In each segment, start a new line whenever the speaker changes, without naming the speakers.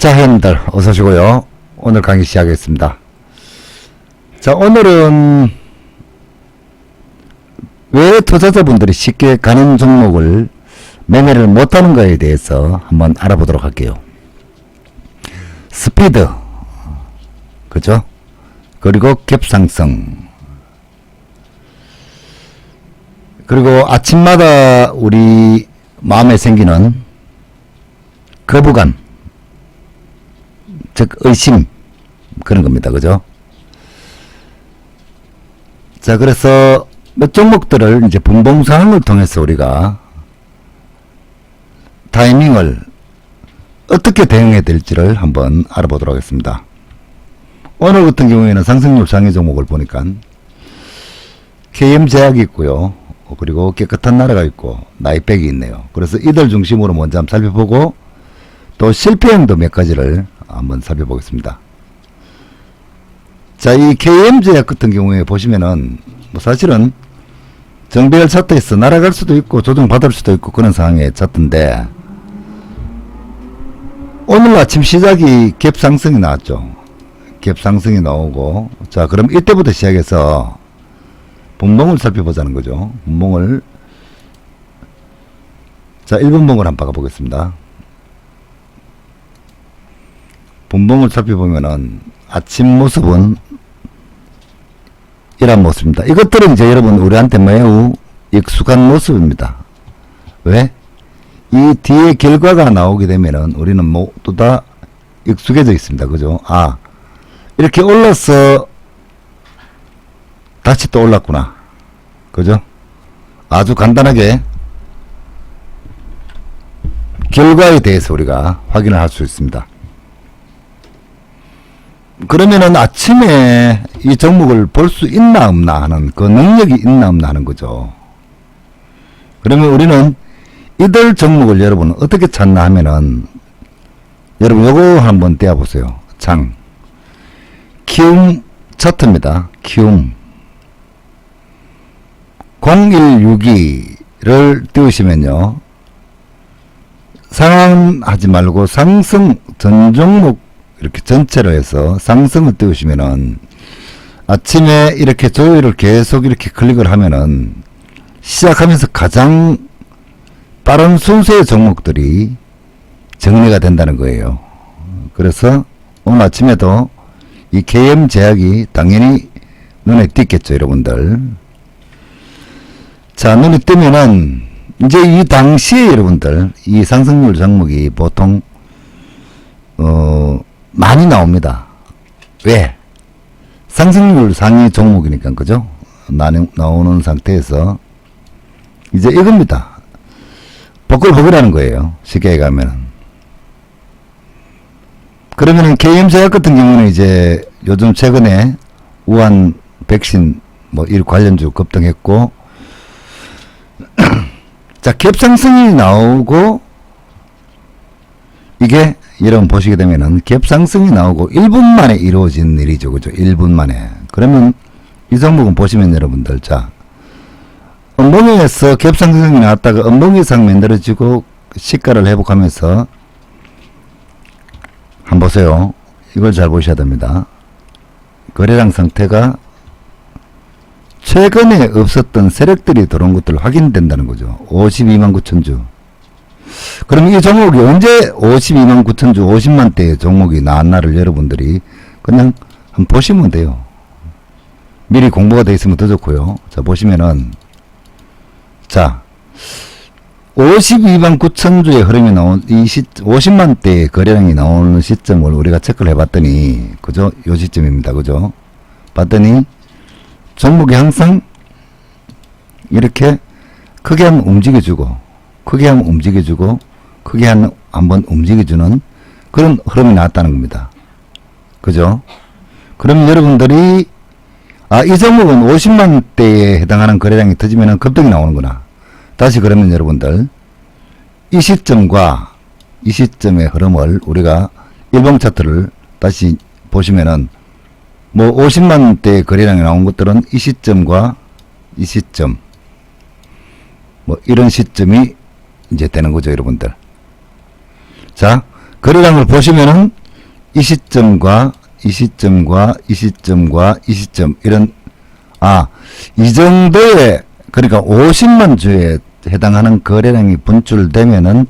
자, 회원님들 어서 오시고요. 오늘 강의 시작하겠습니다. 자, 오늘은 왜 투자자분들이 쉽게 가는 종목을 매매를 못하는 거에 대해서 한번 알아보도록 할게요. 스피드, 그죠? 그리고 갭상승, 그리고 아침마다 우리 마음에 생기는 거부감, 즉 의심, 그런 겁니다. 그죠? 자, 그래서 몇 종목들을 이제 분봉 상황을 통해서 우리가 타이밍을 어떻게 대응해야 될지를 한번 알아보도록 하겠습니다. 오늘 같은 경우에는 상승률 상위 종목을 보니까 KM제약이 있고요. 그리고 깨끗한 나라가 있고 나이백이 있네요. 그래서 이들 중심으로 먼저 한번 살펴보고 또 실패행도 몇 가지를 한번 살펴보겠습니다. 자, 이 KM제약 같은 경우에 보시면은 뭐 사실은 정배열 차트에서 날아갈 수도 있고 조정받을 수도 있고 그런 상황의 차트인데 오늘 아침 시작이 갭 상승이 나왔죠. 갭 상승이 나오고, 자, 그럼 이때부터 시작해서 분봉을 살펴보자는 거죠. 분봉을, 자, 1분봉을 한번 바꿔보겠습니다. 분봉을 살펴보면은 아침 모습은 이런 모습입니다. 이것들은 이제 여러분 우리한테 매우 익숙한 모습입니다. 왜? 이 뒤에 결과가 나오게 되면은 우리는 모두 다 익숙해져 있습니다. 그죠? 아, 이렇게 올라서 다시 또 올랐구나. 그죠? 아주 간단하게 결과에 대해서 우리가 확인을 할 수 있습니다. 그러면은 아침에 이 종목을 볼 수 있나 없나 하는 그 능력이 있나 없나 하는 거죠. 그러면 우리는 이들 종목을 여러분 어떻게 찾나 하면은 여러분 요거 한번 떼어보세요. 장 키움 차트입니다. 키움 0162를 띄우시면요, 상한하지 말고 상승 전 종목 이렇게 전체로 해서 상승을 띄우시면은 아침에 이렇게 조회를 계속 이렇게 클릭을 하면은 시작하면서 가장 빠른 순서의 종목들이 정리가 된다는 거예요. 그래서 오늘 아침에도 이 KM제약이 당연히 눈에 띄겠죠, 여러분들. 자, 눈에 띄면은 이제 이 당시에 여러분들 이 상승률 종목이 보통 많이 나옵니다. 왜? 상승률 상위 종목이니까, 그죠? 나오는 상태에서 이제 이겁니다. 버글버글하는 거예요. 쉽게 가면은. 그러면은 KM제약 같은 경우는 이제 요즘 최근에 우한 백신 뭐 이 관련주 급등했고, 자, 갭상승이 나오고, 이게 여러분 보시게 되면은 갭상승이 나오고 1분 만에 이루어진 일이죠. 그죠? 1분 만에. 그러면 이 종목은 보시면 여러분들, 자, 음봉에서 갭상승이 나왔다가 음봉 이상 만들어지고 시가를 회복하면서 한번 보세요. 이걸 잘 보셔야 됩니다. 거래량 상태가 최근에 없었던 세력들이 들어온 것들 확인된다는 거죠. 52만 9천 주. 그럼 이 종목이 언제 52만 9천 주 50만 대의 종목이 나왔나를 여러분들이 그냥 한번 보시면 돼요. 미리 공부가 되어 있으면 더 좋고요. 자, 보시면은, 자, 52만 9천 주의 흐름이 나온 이 50만 대의 거래량이 나오는 시점을 우리가 체크를 해봤더니, 그죠? 요 시점입니다. 그죠? 봤더니 종목이 항상 이렇게 크게 한번 움직여주고, 크게 한번 움직여주고, 크게 한번 움직여주는 그런 흐름이 나왔다는 겁니다. 그죠? 그럼 여러분들이, 아, 이 종목은 50만 대에 해당하는 거래량이 터지면 급등이 나오는구나. 다시 그러면 여러분들, 이 시점과 이 시점의 흐름을 우리가 일봉 차트를 다시 보시면은, 뭐 50만 대 거래량이 나온 것들은 이 시점과 이 시점, 뭐 이런 시점이 이제 되는 거죠, 여러분들. 자, 거래량을 보시면은 이 시점과 이 시점과 이 시점과 이 시점 이런 이 정도의 그러니까 50만 주에 해당하는 거래량이 분출되면은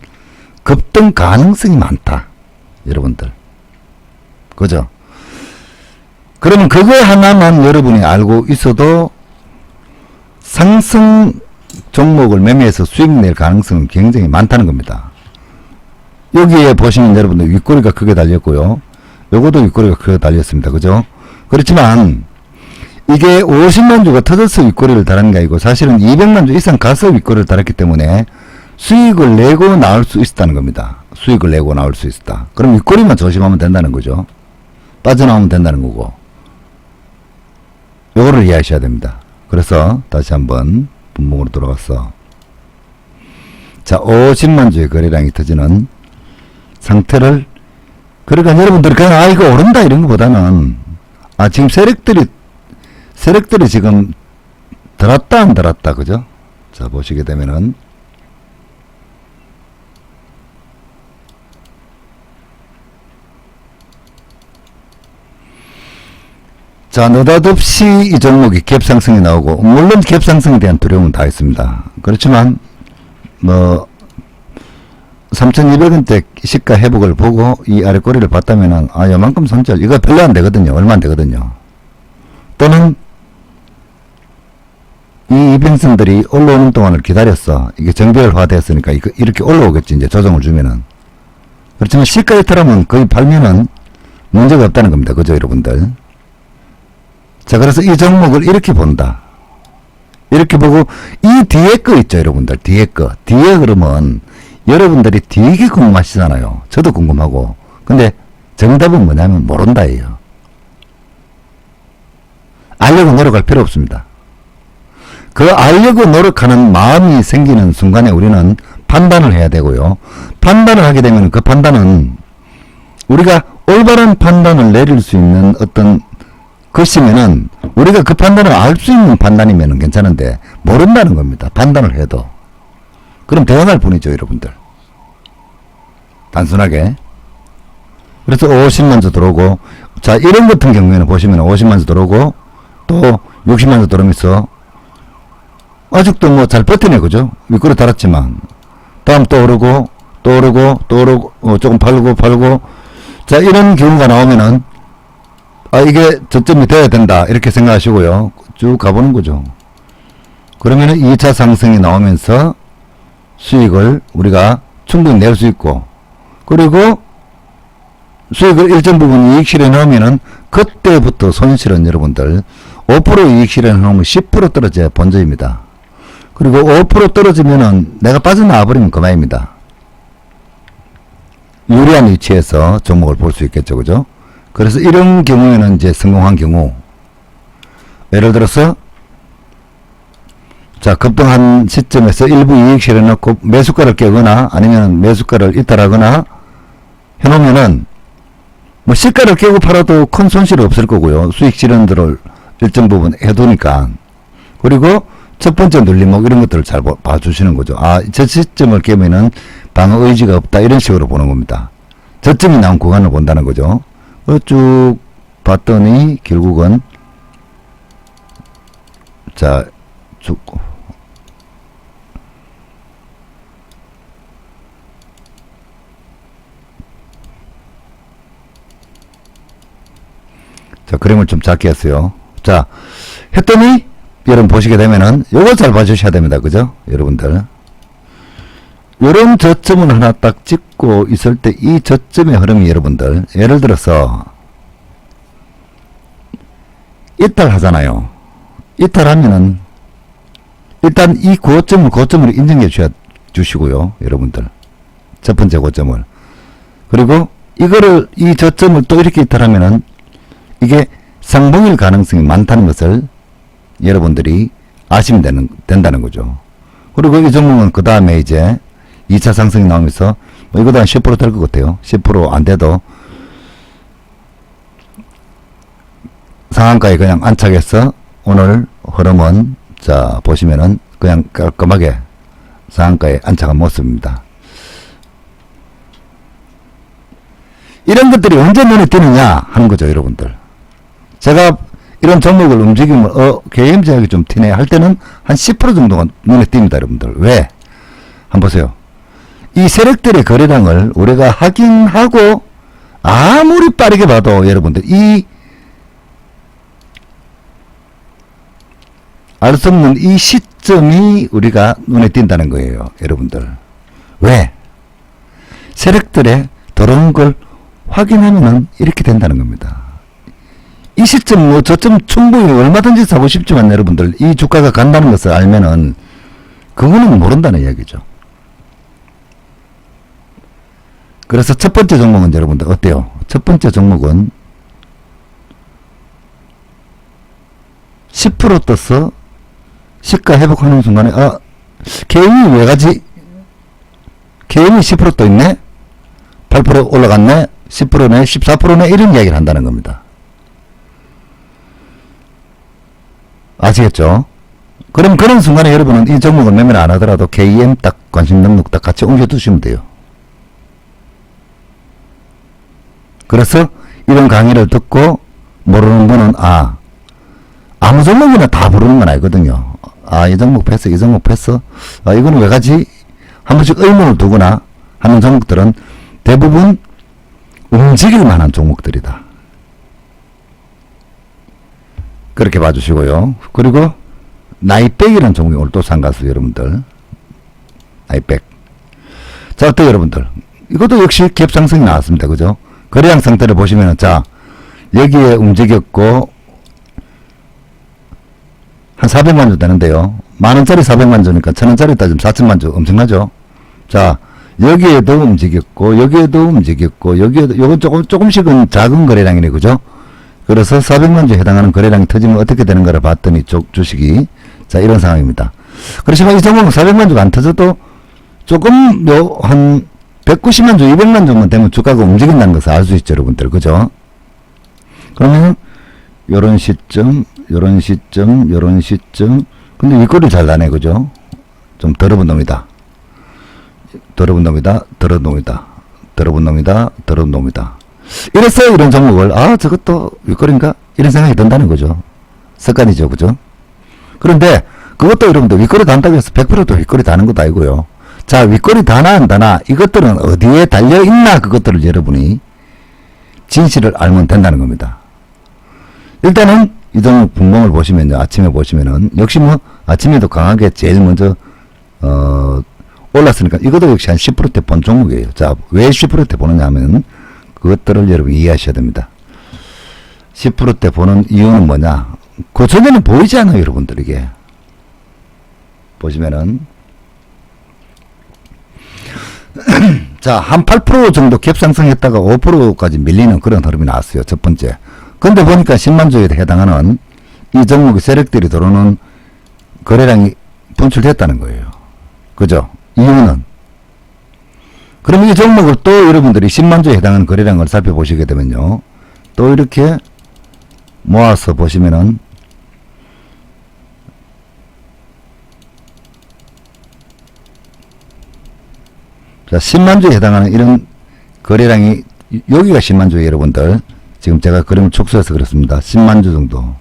급등 가능성이 많다. 여러분들. 그죠? 그러면 그거 하나만 여러분이 알고 있어도 상승 종목을 매매해서 수익 낼 가능성은 굉장히 많다는 겁니다. 여기에 보시면 여러분들 윗꼬리가 크게 달렸고요. 요것도 윗꼬리가 크게 달렸습니다. 그죠? 그렇지만 이게 50만 주가 터져서 윗꼬리를 달은 게 아니고 사실은 200만 주 이상 가서 윗꼬리를 달았기 때문에 수익을 내고 나올 수 있었다는 겁니다. 수익을 내고 나올 수 있었다. 그럼 윗꼬리만 조심하면 된다는 거죠. 빠져나오면 된다는 거고. 요거를 이해하셔야 됩니다. 그래서 다시 한번 분봉으로 돌아가서 자 50만 주의 거래량이 터지는 상태를 그러니까 여러분들이 그냥 이거 오른다 이런 것보다는 지금 세력들이 지금 들었다 안 들었다 그죠? 자 보시게 되면은 자 느닷없이 이 종목이 갭상승이 나오고 물론 갭상승에 대한 두려움은 다 있습니다. 그렇지만 뭐 3,200원대 시가 회복을 보고 이 아래 꼬리를 봤다면은 요만큼 손절 이거 별로 안 되거든요. 얼마 안 되거든요. 또는 이 이평선들이 올라오는 동안을 기다렸어. 이게 정별화 됐으니까 이렇게 올라오겠지 이제 조정을 주면은. 그렇지만 시가 이탈하면 거의 팔면은 문제가 없다는 겁니다. 그죠 여러분들. 자 그래서 이 종목을 이렇게 본다. 이렇게 보고 이 뒤에 거 있죠 여러분들. 뒤에 그러면 여러분들이 되게 궁금하시잖아요. 저도 궁금하고. 근데 정답은 뭐냐면 모른다예요. 알려고 노력할 필요 없습니다. 그 알려고 노력하는 마음이 생기는 순간에 우리는 판단을 해야 되고요. 판단을 하게 되면 그 판단은 우리가 올바른 판단을 내릴 수 있는 어떤 것이면은 우리가 그 판단을 알 수 있는 판단이면은 괜찮은데 모른다는 겁니다. 판단을 해도. 그럼 대응할 뿐이죠 여러분들. 단순하게. 그래서 50만 주 들어오고 자 이런 같은 경우에는 보시면 50만 주 들어오고 또 60만 주 들어오면서 아직도 뭐 잘 버티네 그죠? 윗꼬리 달았지만 다음 또 오르고 또 오르고 또 오르고 조금 팔고 자 이런 경우가 나오면은 이게 저점이 돼야 된다 이렇게 생각하시고요. 쭉 가보는 거죠. 그러면은 2차 상승이 나오면서 수익을 우리가 충분히 낼 수 있고 그리고 수익을 일정 부분 이익 실현해 놓으면은 그때부터 손실은 여러분들 5% 이익 실현해 놓으면 10% 떨어져야 본전입니다. 그리고 5% 떨어지면은 내가 빠져나와 버리면 그만입니다. 유리한 위치에서 종목을 볼 수 있겠죠. 그죠? 그래서 이런 경우에는 이제 성공한 경우 예를 들어서 자 급등한 시점에서 일부 이익 실현해 놓고 매수가를 깨거나 아니면 매수가를 이탈하거나 해놓으면은 뭐 시가를 깨고 팔아도 큰 손실이 없을 거고요. 수익 실현들을 일정 부분 해두니까. 그리고 첫 번째 눌림목 이런 것들을 잘 봐주시는 거죠. 저 시점을 깨면은 방어 의지가 없다 이런 식으로 보는 겁니다. 저점이 나온 구간을 본다는 거죠. 쭉 봤더니 결국은 자 쭉 자 그림을 좀 작게 했어요. 자 했더니 여러분 보시게 되면은 요거 잘 봐주셔야 됩니다. 그죠 여러분들. 요런 저점을 하나 딱 찍고 있을 때 이 저점의 흐름이 여러분들 예를 들어서 이탈하잖아요. 이탈하면은 일단 이 고점을 인정해 주시고요. 여러분들 첫 번째 고점을 그리고 이 저점을 또 이렇게 이탈하면은 이게 상봉일 가능성이 많다는 것을 여러분들이 아시면 된다는 거죠. 그리고 이 종목은 그 다음에 이제 2차 상승이 나오면서 뭐 이거도 한 10% 될 것 같아요. 10% 안 돼도 상한가에 그냥 안착해서 오늘 흐름은 자 보시면은 그냥 깔끔하게 상한가에 안착한 모습입니다. 이런 것들이 언제 눈에 띄느냐 하는 거죠, 여러분들. 제가 이런 종목을 움직이면 개인 제약이 좀 튀네 할 때는 한 10% 정도가 눈에 띕니다, 여러분들. 왜? 한번 보세요. 이 세력들의 거래량을 우리가 확인하고 아무리 빠르게 봐도 여러분들 알 수 없는 이 시점이 우리가 눈에 띈다는 거예요, 여러분들. 왜? 세력들의 들어온 걸 확인하면은 이렇게 된다는 겁니다. 이 시점 저점 충분히 얼마든지 사고 싶지만 여러분들 이 주가가 간다는 것을 알면은 그거는 모른다는 이야기죠. 그래서 첫 번째 종목은 여러분들 어때요? 첫 번째 종목은 10% 떠서 시가 회복하는 순간에 개인이 왜 가지? 개인이 10% 떠 있네? 8% 올라갔네? 10%네? 14%네? 이런 이야기를 한다는 겁니다. 아시겠죠? 그럼 그런 순간에 여러분은 이 종목을 매매를 안 하더라도 KM 딱 관심 등록 딱 같이 옮겨 두시면 돼요. 그래서 이런 강의를 듣고 모르는 분은 아무 종목이나 다 부르는 건 아니거든요. 이 종목 패스, 이 종목 패스, 이거는 왜 가지? 한 번씩 의문을 두거나 하는 종목들은 대부분 움직일 만한 종목들이다. 그렇게 봐주시고요. 그리고 나이백이라는 종목이 오늘 또 상가수 여러분들. 나이백. 자, 어때요 여러분들? 이것도 역시 갭 상승이 나왔습니다. 그죠? 거래량 상태를 보시면은 자, 여기에 움직였고 한 400만 주 되는데요. 만원짜리 400만 주니까 천원짜리 따지면 4천만 주 엄청나죠? 자, 여기에도 움직였고 여기에도 움직였고 여기에도 요건 조금씩은 작은 거래량이네. 그죠? 그래서 400만 주에 해당하는 거래량이 터지면 어떻게 되는가를 봤더니 주식이 자 이런 상황입니다. 그렇지만 이 종목은 400만 주가 안 터져도 조금 한 190만 주, 200만 주만 되면 주가가 움직인다는 것을 알 수 있죠, 여러분들. 그죠? 그러면 요런 시점, 요런 시점, 요런 시점. 근데 윗꼬리를 잘 나네. 그죠? 좀 더러운 놈이다. 더러운 놈이다. 더러운 놈이다. 더러운 놈이다. 더러운 놈이다. 이래서 이런 종목을 저것도 윗거리인가? 이런 생각이 든다는 거죠. 습관이죠. 그죠? 그런데 그것도 여러분들 윗거리 단다고 해서 100%도 윗거리 다는 것도 아니고요. 자, 윗거리 다나 안 다나 이것들은 어디에 달려있나 그것들을 여러분이 진실을 알면 된다는 겁니다. 일단은 이 종목 분봉을 보시면요. 아침에 보시면은 역시 아침에도 강하게 제일 먼저 올랐으니까 이것도 역시 한 10%대 본 종목이에요. 자, 왜 10%대 보느냐 하면 그것들을 여러분 이해하셔야 됩니다. 10%대 보는 이유는 뭐냐? 그 전에는 보이지 않아요, 여러분들. 이게 보시면은 자, 한 8% 정도 갭상승했다가 5%까지 밀리는 그런 흐름이 나왔어요. 첫 번째. 근데 보니까 10만 주에 해당하는 이 종목의 세력들이 들어오는 거래량이 분출됐다는 거예요. 그죠? 이유는 그럼 이 종목을 또 여러분들이 10만 주에 해당하는 거래량을 살펴보시게 되면요. 또 이렇게 모아서 보시면은 자, 10만 주에 해당하는 이런 거래량이 여기가 10만 주에 여러분들 지금 제가 그림을 축소해서 그렇습니다. 10만 주 정도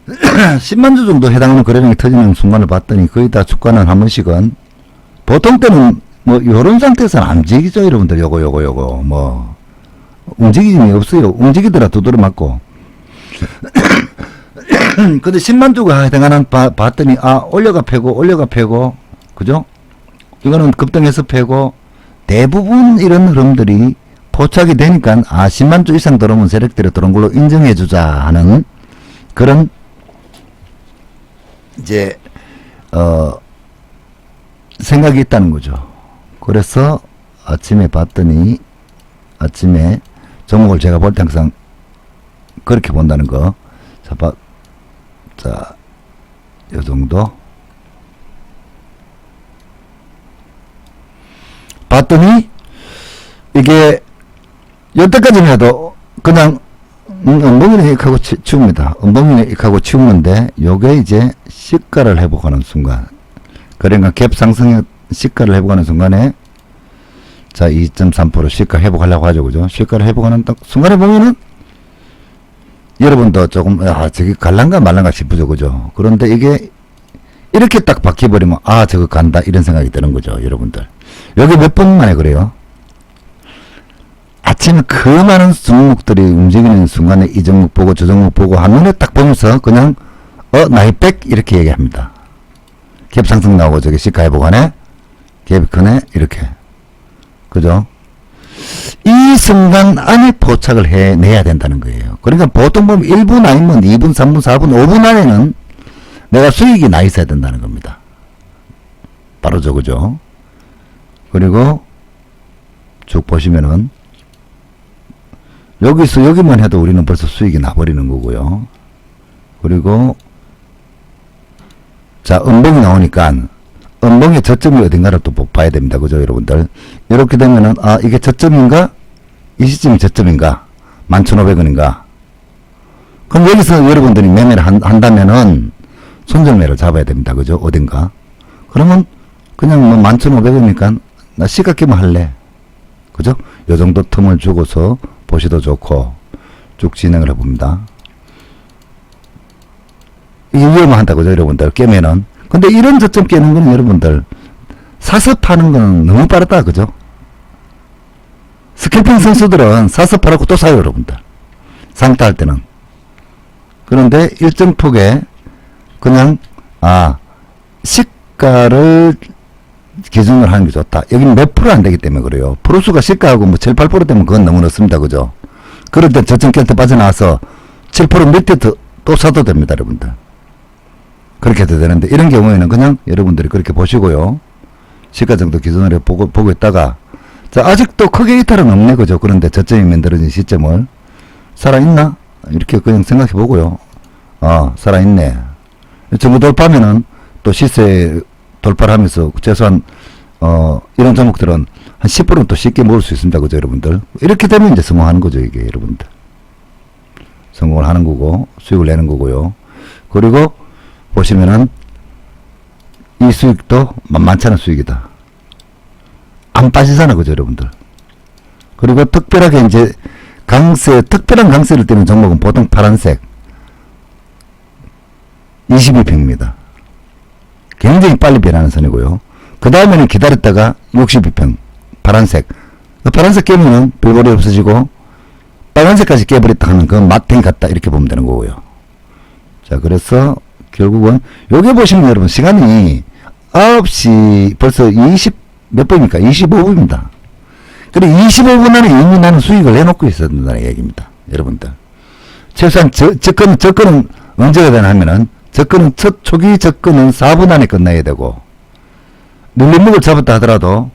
10만 주 정도 해당하는 거래량이 터지는 순간을 봤더니 거의 다 주가는 한 번씩은 보통 때는 요런 상태에서는 안 움직이죠, 여러분들. 요거 움직임이 없어요. 움직이더라 두드려 맞고. 근데 10만 주가 해당하는 봤더니 올려가 패고 그죠? 이거는 급등해서 패고 대부분 이런 흐름들이 포착이 되니까 10만 주 이상 들어오면 세력들이 들어온 걸로 인정해 주자 하는 그런 이제 생각이 있다는 거죠. 그래서 아침에 봤더니 아침에 종목을 제가 볼 때 항상 그렇게 본다는 거. 자, 요 정도 봤더니 이게 여태까지는 해도 그냥 엉덩이를 익하고 치웁니다. 엉덩이를 익하고 치우는데 요게 이제 시가를 회복하는 순간, 그러니까 갭 상승의 시가를 회복하는 순간에 자 자, 2.3% 시가 회복하려고 하죠. 그죠? 시가를 회복하는 딱 순간에 보면은 여러분도 조금, 저기 갈란가 말란가 싶으죠. 그죠? 그런데 이게 이렇게 딱 바뀌어버리면, 저거 간다. 이런 생각이 드는 거죠. 여러분들. 여기 몇 번 만에 그래요? 아침에 그 많은 종목들이 움직이는 순간에 이 종목 보고 저 종목 보고 한눈에 딱 보면서 그냥, 나이백? 이렇게 얘기합니다. 갭 상승 나오고 저기 시가 회복하네? 갭이 크네? 이렇게. 그죠? 이 순간 안에 포착을 해내야 된다는 거예요. 그러니까 보통 보면 1분 아니면 2분, 3분, 4분, 5분 안에는 내가 수익이 나 있어야 된다는 겁니다. 바로 저거죠. 그리고 쭉 보시면은 여기서 여기만 해도 우리는 벌써 수익이 나버리는 거고요. 그리고 자, 음봉이 나오니까 음봉의 저점이 어딘가를 또 봐야 됩니다. 그죠, 여러분들? 이렇게 되면은, 이게 저점인가? 이 시점이 저점인가? 11,500원인가? 그럼 여기서 여러분들이 매매를 한다면은, 손절매를 잡아야 됩니다. 그죠? 어딘가? 그러면, 그냥 뭐 11,500원이니까, 나 시가 끼면 할래. 그죠? 요 정도 틈을 주고서 보시도 좋고, 쭉 진행을 해봅니다. 이게 위험한다. 그죠, 여러분들? 깨면은. 근데 이런 저점 깨는 거는 여러분들 사서 파는 거는 너무 빠르다. 그죠? 스캘핑 선수들은 사서 팔았고 또 사요. 여러분들 상따 할 때는. 그런데 일정 폭에 그냥 시가를 기준으로 하는 게 좋다. 여기는 몇 프로 안 되기 때문에 그래요. 프로수가 시가하고 뭐 7, 8% 되면 그건 너무 늦습니다. 그죠? 그럴 때 저점 깰 때 빠져나와서 7% 밑에 또 사도 됩니다. 여러분들. 그렇게 해도 되는데, 이런 경우에는 그냥 여러분들이 그렇게 보시고요. 시가 정도 기준으로 보고 있다가, 자, 아직도 크게 이탈은 없네. 그죠? 그런데 저점이 만들어진 시점을, 살아있나? 이렇게 그냥 생각해 보고요. 살아있네. 정도 돌파하면은 또 시세 돌파를 하면서 최소한, 이런 종목들은 한 10%는 또 쉽게 모을 수 있습니다. 그죠? 여러분들. 이렇게 되면 이제 성공하는 거죠. 이게 여러분들. 성공을 하는 거고, 수익을 내는 거고요. 그리고, 보시면은 이 수익도 만만치 않은 수익이다. 안 빠지잖아. 그죠, 여러분들? 그리고 특별하게 이제 특별한 강세를 띠는 종목은 보통 파란색 22평입니다. 굉장히 빨리 변하는 선이고요. 그 다음에는 기다렸다가 62평 파란색. 파란색 깨면은 별거리 없어지고 빨간색까지 깨버렸다 하면 그건 마탱이 같다. 이렇게 보면 되는 거고요. 자, 그래서 결국은 여기 보시면 여러분 시간이 9시 벌써 몇 분입니까? 25분입니다. 그래 25분 안에 이미 나는 수익을 내놓고 있어야 된다는 얘기입니다. 여러분들. 최소한 접근은 언제가 되나 하면은 초기 접근은 4분 안에 끝나야 되고 눌림목을 잡았다 하더라도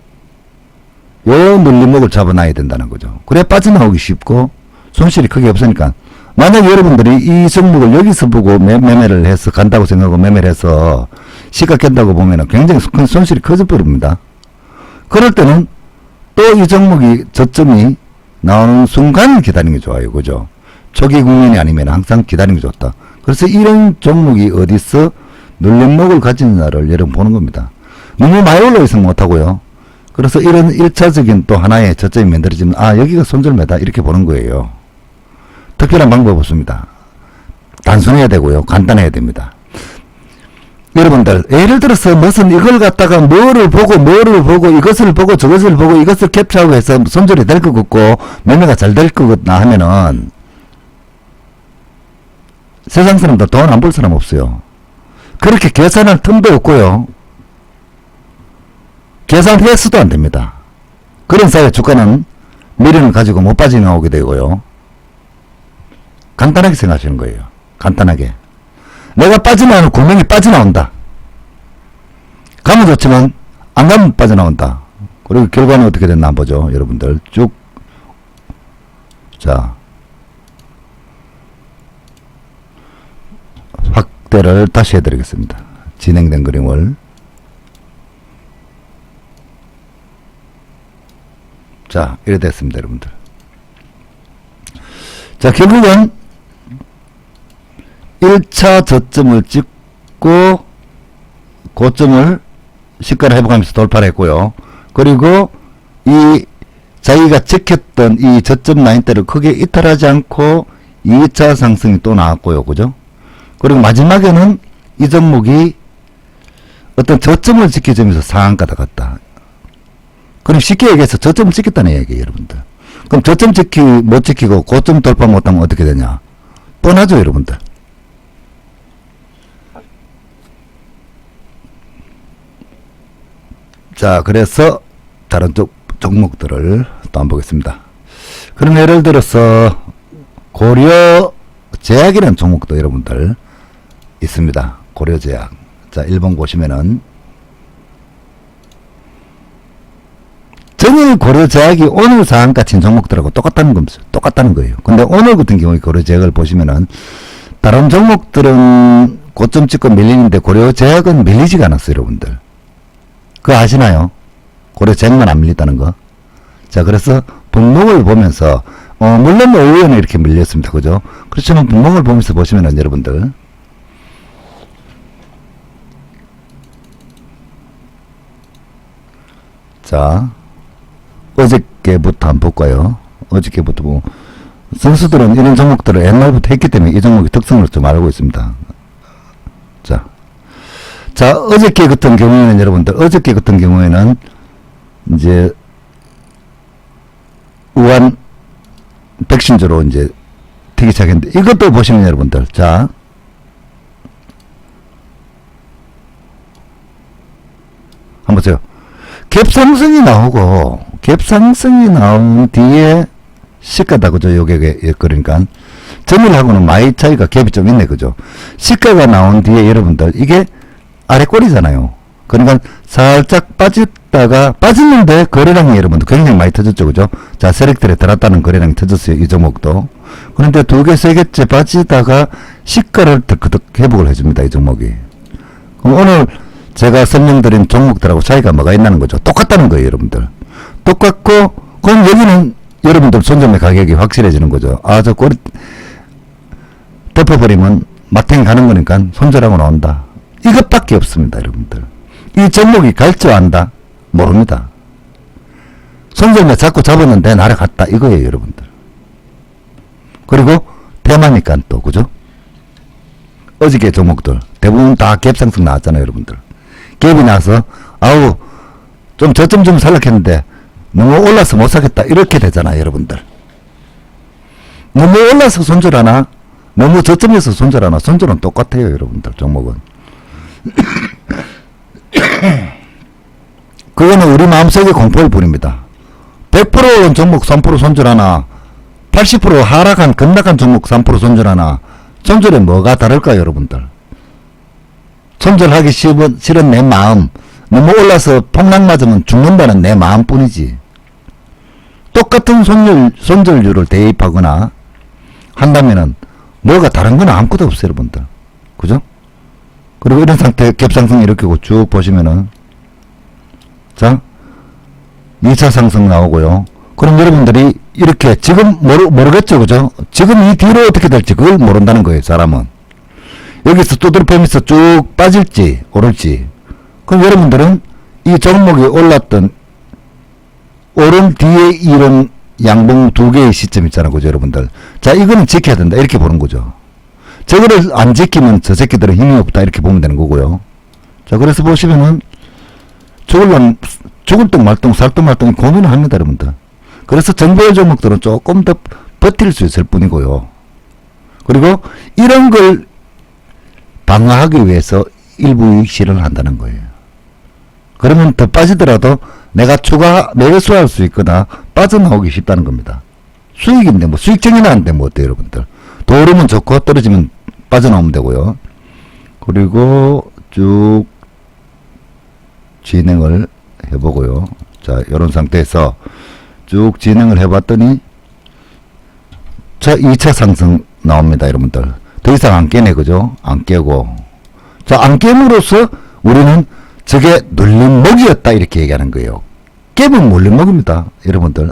요 눌림목을 잡아놔야 된다는 거죠. 그래 빠져나오기 쉽고 손실이 크게 없으니까. 만약에 여러분들이 이 종목을 여기서 보고 매매를 해서 간다고 생각하고 매매를 해서 시가 깬다고 보면은 굉장히 큰 손실이 커져 버립니다. 그럴 때는 또 이 종목이 저점이 나오는 순간을 기다리는 게 좋아요. 그죠? 초기 국면이 아니면 항상 기다리는 게 좋다. 그래서 이런 종목이 어디서 눌림목을 가지느냐를 여러분 보는 겁니다. 너무 많이 올라있으면 못하고요. 그래서 이런 1차적인 또 하나의 저점이 만들어지면 여기가 손절매다 이렇게 보는 거예요. 특별한 방법 없습니다. 단순해야 되고요. 간단해야 됩니다. 여러분들 예를 들어서 무슨 이걸 갖다가 뭐를 보고 이것을 보고 저것을 보고 이것을 캡처하고 해서 손절이 될 것 같고 매매가 잘 될 것 같나 하면은 세상 사람들 돈 안 벌 사람 없어요. 그렇게 계산할 틈도 없고요. 계산해서도 안 됩니다. 그런 사이에 주가는 미래는 가지고 못 빠져나오게 되고요. 간단하게 생각하시는 거예요. 간단하게. 내가 빠지면 분명히 빠져나온다. 가면 좋지만 안 가면 빠져나온다. 그리고 결과는 어떻게 됐나 한번 보죠. 여러분들 쭉. 자, 확대를 다시 해드리겠습니다. 진행된 그림을. 자, 이래 됐습니다. 여러분들. 자, 결국은 1차 저점을 찍고 고점을 시가를 회복하면서 돌파를 했고요. 그리고 이 자기가 지켰던 이 저점 라인대를 크게 이탈하지 않고 2차 상승이 또 나왔고요. 그죠? 그리고 마지막에는 이 종목이 어떤 저점을 지켜주면서 상한가다 갔다. 그럼 쉽게 얘기해서 저점을 지켰다는 얘기예요, 여러분들. 그럼 저점 못 지키고 고점 돌파 못하면 어떻게 되냐? 뻔하죠, 여러분들. 자, 그래서 다른 종목들을 또 한번 보겠습니다. 그럼 예를 들어서 고려제약이라는 종목도 여러분들 있습니다. 고려제약. 자, 1번 보시면은 전일 고려제약이 오늘 상한가 친 종목들하고 똑같다는 거예요. 근데 오늘 같은 경우에 고려제약을 보시면은 다른 종목들은 고점 찍고 밀리는데 고려제약은 밀리지가 않았어요, 여러분들. 그거 아시나요? 고려제약만 안 밀렸다는 거. 자, 그래서 분목을 보면서 물론 오후에는 이렇게 밀렸습니다. 그죠? 그렇지만 분목을 보면서 보시면은 여러분들 자, 어저께부터 한번 볼까요? 어저께부터 뭐 선수들은 이런 종목들을 옛날부터 했기 때문에 이 종목의 특성을 좀 알고 있습니다. 자, 어저께 같은 경우에는 여러분들, 어저께 같은 경우에는 이제 우한 백신주로 이제 되기 시작했는데 이것도 보시면 여러분들, 자, 한번 보세요. 갭상승이 나온 뒤에 시가다, 그죠? 요게, 그러니까 전일하고는 많이 차이가 갭이 좀 있네, 그죠? 시가가 나온 뒤에 여러분들, 이게 아래 꼬리잖아요. 그러니까 살짝 빠졌는데 거래량이 여러분들 굉장히 많이 터졌죠, 그죠? 자, 세력들에 들었다는 거래량이 터졌어요, 이 종목도. 그런데 2개, 3개째 빠지다가 시가를 득득 회복을 해줍니다, 이 종목이. 그럼 오늘 제가 설명드린 종목들하고 차이가 뭐가 있다는 거죠? 똑같다는 거예요, 여러분들. 똑같고, 그럼 여기는 여러분들 손절매 가격이 확실해지는 거죠. 아, 저 꼬리 덮어버리면 마탱이 가는 거니까 손절하고 나온다. 이것밖에 없습니다, 여러분들. 이 종목이 갈지 안다? 모릅니다. 손절매 자꾸 잡았는데 날아갔다, 이거예요, 여러분들. 그리고 테마니까 또, 그죠? 어저께 종목들 대부분 다 갭상승 나왔잖아요, 여러분들. 갭이 나서 아우 좀 저점 좀 살락했는데 너무 올라서 못 사겠다, 이렇게 되잖아요, 여러분들. 너무 올라서 손절하나 너무 저점에서 손절하나, 손절은 똑같아요, 여러분들. 종목은 그거는 우리 마음속에 공포를 부립니다. 100% 오른 종목 3% 손절하나, 80% 하락한 급락한 종목 3% 손절하나, 손절에 뭐가 다를까요, 여러분들? 손절하기 싫은 내 마음, 너무 올라서 폭락 맞으면 죽는다는 내 마음뿐이지. 똑같은 손절률을 대입하거나 한다면은 뭐가 다른 건 아무것도 없어요, 여러분들. 그죠? 그리고 이런 상태 갭상승 이렇게 쭉 보시면은, 자, 2차 상승 나오고요. 그럼 여러분들이 이렇게 지금 모르겠죠, 그죠? 지금 이 뒤로 어떻게 될지 그걸 모른다는 거예요, 사람은. 여기서 두드러펴면서 쭉 빠질지 오를지. 그럼 여러분들은 이 종목이 올랐던 오른 뒤에 이런 양봉 2개의 시점 있잖아요, 그죠, 여러분들. 자, 이거는 지켜야 된다, 이렇게 보는 거죠. 저거를 안 지키면 저 새끼들은 힘이 없다, 이렇게 보면 되는 거고요. 자, 그래서 보시면은 죽을 똥 말똥 살똥 말똥 고민을 합니다, 여러분들. 그래서 정보의 종목들은 조금 더 버틸 수 있을 뿐이고요. 그리고 이런 걸 방어하기 위해서 일부 유익 실현을 한다는 거예요. 그러면 더 빠지더라도 내가 추가 매수할 수 있거나 빠져나오기 쉽다는 겁니다. 수익인데 뭐 수익 정리나는데 뭐 어때요, 여러분들? 더 오르면 좋고 떨어지면 빠져나오면 되고요. 그리고 쭉 진행을 해보고요. 자, 이런 상태에서 쭉 진행을 해봤더니 자, 2차 상승 나옵니다, 여러분들. 더 이상 안 깨네, 그죠? 안 깨고. 자, 안 깨므로써 우리는 저게 눌림목이었다, 이렇게 얘기하는 거예요. 깨면 눌림목입니다, 여러분들.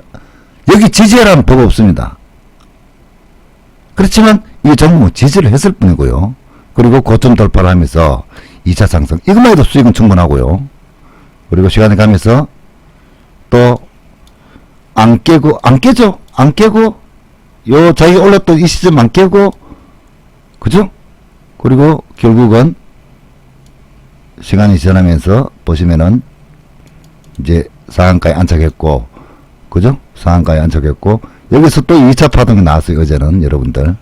여기 지지하라는 법 없습니다. 그렇지만 이 종목은 지지를 했을 뿐이고요. 그리고 고점 돌파를 하면서 2차 상승. 이것만 해도 수익은 충분하고요. 그리고 시간이 가면서 또 안 깨고, 안 깨죠? 안 깨고, 요, 자기가 올랐던 이 시점 안 깨고, 그죠? 그리고 결국은 시간이 지나면서 보시면은 이제 상한가에 안착했고, 그죠? 상한가에 안착했고, 여기서 또 2차 파동이 나왔어요, 어제는, 여러분들.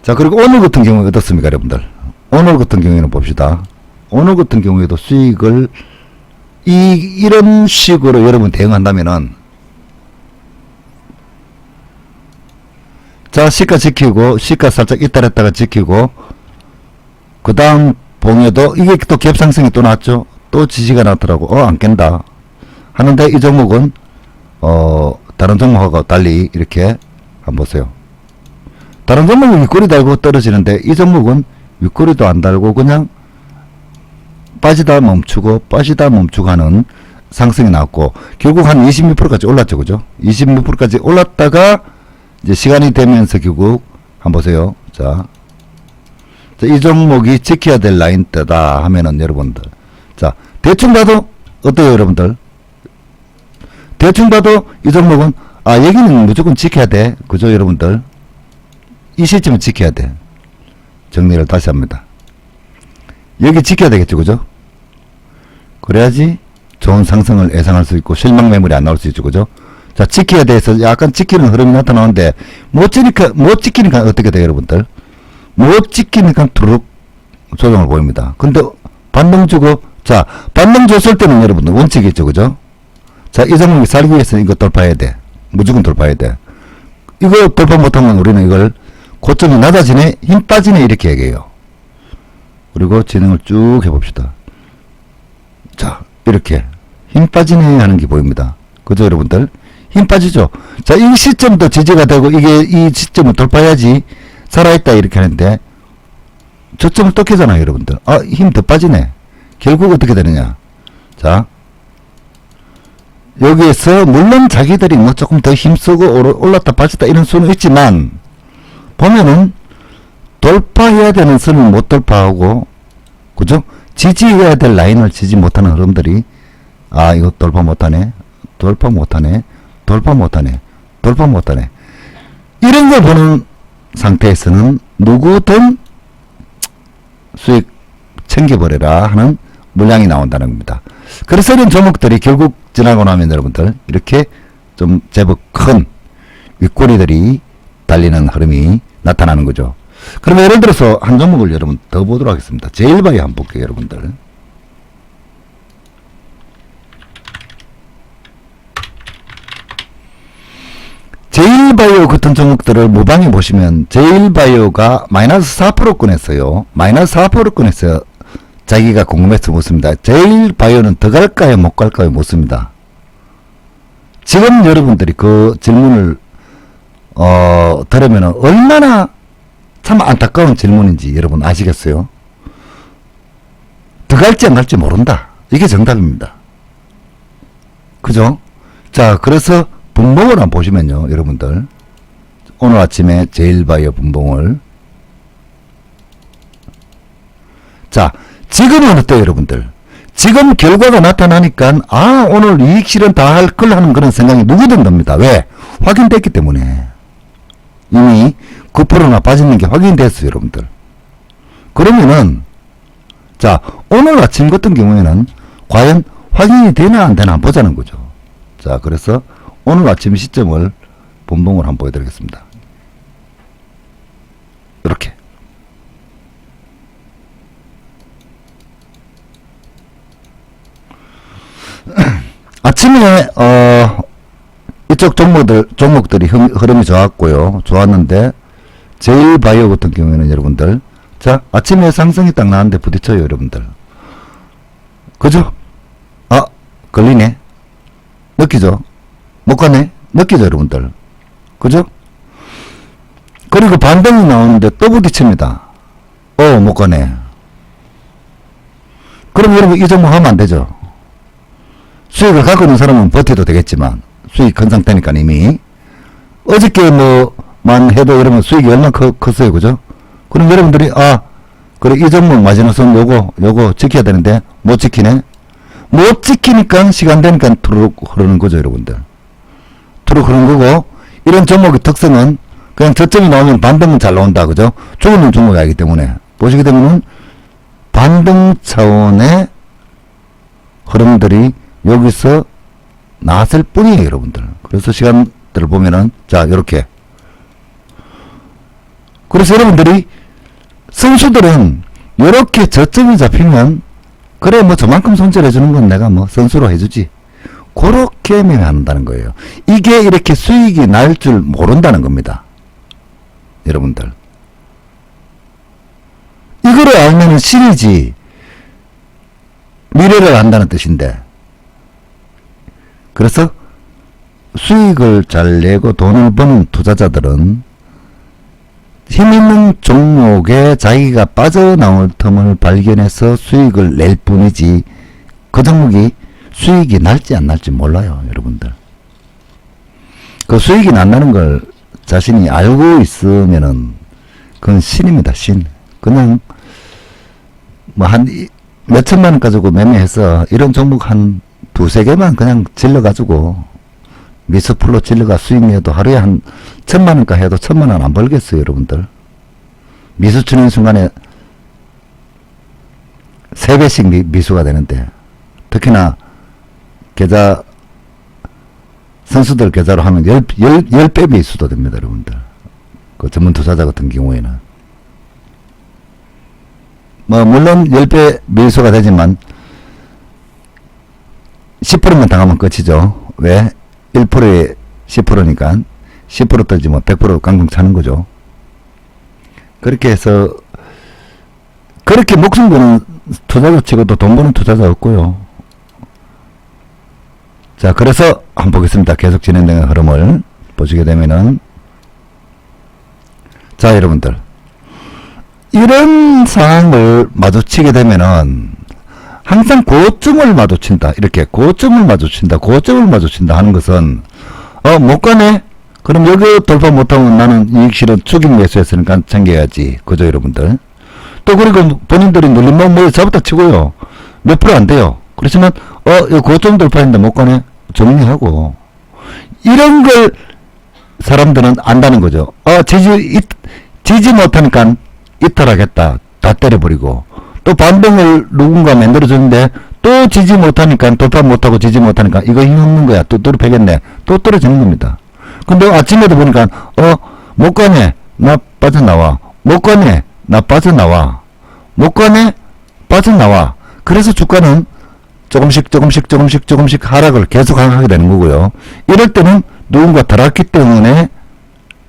자, 그리고 오늘 같은 경우에 어떻습니까, 여러분들? 오늘 같은 경우에는 봅시다. 오늘 같은 경우에도 수익을 이런 식으로 여러분 대응한다면은, 자, 시가 지키고, 시가 살짝 이탈했다가 지키고, 그 다음 봉에도 이게 또 갭상승이 또 났죠. 또 지지가 났더라고. 안 깬다. 하는데 이 종목은, 다른 종목하고 달리 이렇게 한번 보세요. 다른 종목은 윗꼬리 달고 떨어지는데 이 종목은 윗꼬리도 안 달고 그냥 빠지다 멈추고 빠지다 멈추고 하는 상승이 나왔고, 결국 한 26%까지 올랐죠. 그죠? 26%까지 올랐다가 이제 시간이 되면서 결국 한번 보세요. 자, 이 종목이 지켜야 될 라인대다 하면은 여러분들, 자, 대충 봐도 어때요, 여러분들? 대충 봐도 이 종목은 여기는 무조건 지켜야 돼. 그죠, 여러분들? 이 시점은 지켜야 돼. 정리를 다시 합니다. 여기 지켜야 되겠죠, 그죠? 그래야지 좋은 상승을 예상할 수 있고 실망 매물이 안 나올 수 있죠, 그죠? 자, 지켜야 돼서 약간 지키는 흐름이 나타나는데 못 지키니까 어떻게 돼요, 여러분들? 못 지키니까 투룩 조정을 보입니다. 근데 반등 주고, 자, 반등 줬을 때는 여러분들 원칙이 있죠, 그죠? 자, 이 종목이 살기 위해서 이거 돌파해야 돼. 무조건 돌파해야 돼. 이거 돌파 못하면 우리는 이걸 고점이 낮아지네, 힘 빠지네, 이렇게 얘기해요. 그리고 진행을 쭉 해봅시다. 자, 이렇게 힘 빠지네 하는 게 보입니다. 그죠, 여러분들? 힘 빠지죠? 자, 이 시점도 지지가 되고 이게 이 시점을 돌파해야지 살아있다 이렇게 하는데 저점을 또 깨잖아요, 여러분들. 힘 더 빠지네. 결국 어떻게 되느냐? 자, 여기에서 물론 자기들이 뭐 조금 더 힘쓰고 올랐다 빠졌다 이런 수는 있지만 보면은 돌파해야 되는 선을 못 돌파하고, 그죠? 지지해야 될 라인을 지지 못하는 흐름들이, 이거 돌파 못하네, 돌파 못하네, 돌파 못하네, 돌파 못하네, 이런 걸 보는 상태에서는 누구든 수익 챙겨버려라 하는 물량이 나온다는 겁니다. 그래서 이런 종목들이 결국 지나고 나면 여러분들 이렇게 좀 제법 큰 윗꼬리들이 달리는 흐름이 나타나는 거죠. 그러면 예를 들어서 한 종목을 여러분 더 보도록 하겠습니다. 제일바이오 한번 볼게요, 여러분들. 제일바이오 같은 종목들을 무방에 보시면 제일바이오가 마이너스 4%권했어요. 마이너스 4%권했어요. 자기가 궁금해서 묻습니다. 제일바이오는 더 갈까요, 못 갈까요, 묻습니다. 지금 여러분들이 그 질문을 들으면 얼마나 참 안타까운 질문인지 여러분 아시겠어요? 더 갈지 안 갈지 모른다. 이게 정답입니다. 그죠? 자, 그래서 분봉을 한번 보시면요, 여러분들. 오늘 아침에 제일바이오 분봉을. 자, 지금은 어때요, 여러분들? 지금 결과가 나타나니까, 오늘 이익 실현 다 할 걸 하는 그런 생각이 누구든 듭니다. 왜? 확인됐기 때문에. 이미 9%나 빠지는 게 확인됐어요, 여러분들. 그러면은, 자, 오늘 아침 같은 경우에는 과연 확인이 되나 안 되나 한번 보자는 거죠. 자, 그래서 오늘 아침 시점을 분봉을 한번 보여드리겠습니다. 이렇게. 아침에 이쪽 종목들이 흐름이 좋았고요. 좋았는데 제일바이오 같은 경우에는 여러분들, 자, 아침에 상승이 딱 나왔는데 부딪혀요, 여러분들. 그죠? 걸리네. 느끼죠? 못 가네. 느끼죠, 여러분들. 그죠? 그리고 반등이 나오는데 또 부딪힙니다. 못 가네. 그럼 여러분 이 종목 하면 안 되죠. 수익을 갖고 있는 사람은 버텨도 되겠지만 수익 큰 상태니까 이미 어저께 뭐만 해도 여러분 수익이 얼마나 컸어요, 그죠? 그럼 여러분들이 그래 이 종목 마지노선 요거 지켜야 되는데 못 지키네. 못 지키니까 시간 되니까 투르륵 흐르는 거죠, 여러분들. 옆으로 흐른 거고, 이런 종목의 특성은 그냥 저점이 나오면 반등은 잘 나온다. 그죠? 죽어있는 종목이 아니기 때문에. 보시게 되면은 반등 차원의 흐름들이 여기서 나왔을 뿐이에요, 여러분들. 그래서 시간들을 보면은, 자, 요렇게. 그래서 여러분들이, 선수들은 요렇게 저점이 잡히면, 그래, 뭐 저만큼 손절해주는 건 내가 뭐 선수로 해주지. 그렇게 매매한다는 거예요. 이게 이렇게 수익이 날 줄 모른다는 겁니다. 여러분들. 이거를 알면은 신이지. 미래를 안다는 뜻인데. 그래서 수익을 잘 내고 돈을 버는 투자자들은 힘있는 종목에 자기가 빠져나올 틈을 발견해서 수익을 낼 뿐이지, 그 종목이 수익이 날지 안 날지 몰라요, 여러분들. 그 수익이 난다는 걸 자신이 알고 있으면은 그건 신입니다, 신. 그냥 뭐 한 몇천만 원 가지고 매매해서 이런 종목 한 두세 개만 그냥 질러가지고 미스풀로 질러가 수익 내도 하루에 한 1,000만 원가 해도 1,000만 원 안 벌겠어요, 여러분들. 미수 치는 순간에 3배씩 미수가 되는데, 특히나 계좌, 선수들 계좌로 하면 10배 미수도 됩니다, 여러분들. 그 전문 투자자 같은 경우에는. 뭐, 물론 10배 미수가 되지만, 10%만 당하면 끝이죠. 왜? 1%에 10%니까 10% 떨지 뭐 100% 강등 차는 거죠. 그렇게 해서 그렇게 목숨 거는 투자자 치고도 돈 버는 투자자 없고요. 자, 그래서 한번 보겠습니다. 계속 진행되는 흐름을 보시게 되면은, 자, 여러분들, 이런 상황을 마주치게 되면은 항상 고점을 마주친다. 이렇게 고점을 마주친다 하는 것은, 못 가네? 그럼 여기 돌파 못하면 나는 이익 실현 추격 매수했으니까 챙겨야지. 그죠, 여러분들? 또 그리고 본인들이 눌림목 뭐 잡았다 치고요. 몇 프로 안 돼요. 그렇지만, 이 고점 돌파했는데 못 가네? 정리하고. 이런 걸 사람들은 안다는 거죠. 지지 못하니까 이탈하겠다. 다 때려버리고. 또 반등을 누군가 만들어주는데 또 지지 못하니까, 돌파 못하고 지지 못하니까 이거 힘없는 거야. 또 패겠네. 또 떨어지는 겁니다. 근데 아침에도 보니까 못 가네. 나 빠져나와. 못 가네. 나 빠져나와. 못 가네. 빠져나와. 그래서 주가는 조금씩 하락을 계속 하게 되는 거고요. 이럴 때는 누군가 달았기 때문에,